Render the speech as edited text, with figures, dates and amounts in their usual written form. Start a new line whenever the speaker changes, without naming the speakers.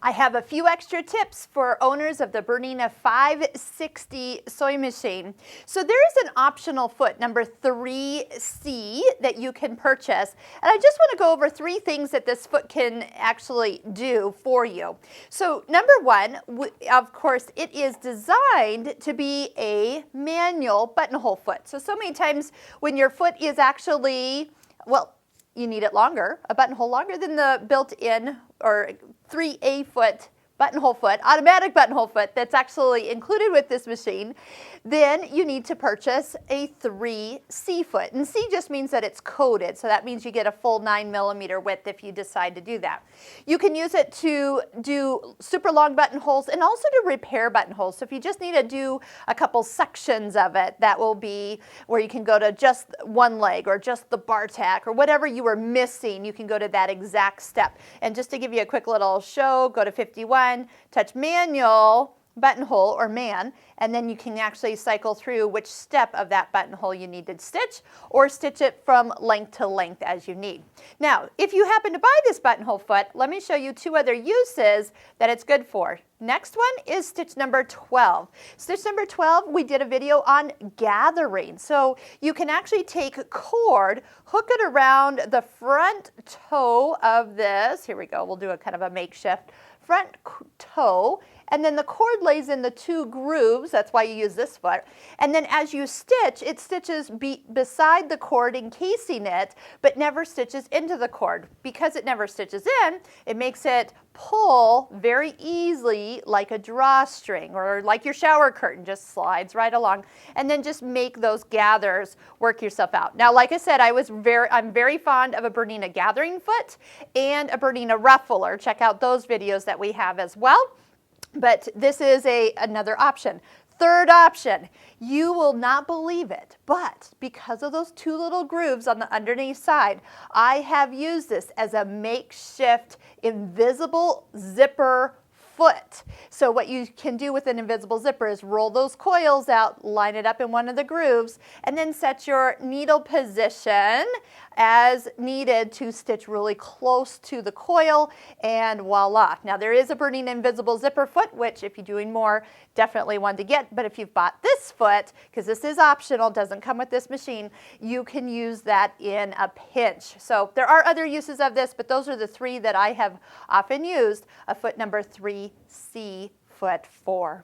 I have a few extra tips for owners of the Bernina 560 sewing machine. So there is an optional foot, number 3C, that you can purchase. And I just want to go over 3 things that this foot can actually do for you. So number 1, of course, it is designed to be a manual buttonhole foot. So many times when your foot is actually, well, you need it longer, a buttonhole longer than the built-in or 3A foot buttonhole foot, automatic buttonhole foot that's actually included with this machine, then you need to purchase a 3C foot. And C just means that it's coated, so that means you get a full 9mm width if you decide to do that. You can use it to do super long buttonholes and also to repair buttonholes. So if you just need to do a couple sections of it, that will be where you can go to just one leg or just the bar tack or whatever you were missing, you can go to that exact step. And just to give you a quick little show, go to 51, touch manual buttonhole or man, and then you can actually cycle through which step of that buttonhole you need to stitch or stitch it from length to length as you need. Now, if you happen to buy this buttonhole foot, let me show you 2 other uses that it's good for. Next one is stitch number 12. Stitch number 12, we did a video on gathering. So you can actually take cord, hook it around the front toe of this. Here we go, we'll do a kind of a makeshift front toe, and then the cord lays in the 2 grooves. That's why you use this foot. And then as you stitch, it stitches beside the cord, encasing it, but never stitches into the cord. Because it never stitches in, it makes it pull very easily like a drawstring or like your shower curtain, just slides right along, and then just make those gathers work yourself out. Now, like I said, I'm very fond of a Bernina gathering foot and a Bernina ruffler. Check out those videos that we have as well. But this is another option. Third option, you will not believe it, but because of those 2 little grooves on the underneath side, I have used this as a makeshift invisible zipper foot. So what you can do with an invisible zipper is roll those coils out, line it up in one of the grooves, and then set your needle position as needed to stitch really close to the coil, and voila. Now there is a Bernina invisible zipper foot, which if you're doing more, definitely one to get, but if you've bought this foot, because this is optional, doesn't come with this machine, you can use that in a pinch. So there are other uses of this, but those are the 3 that I have often used, a foot number 3C, foot 4.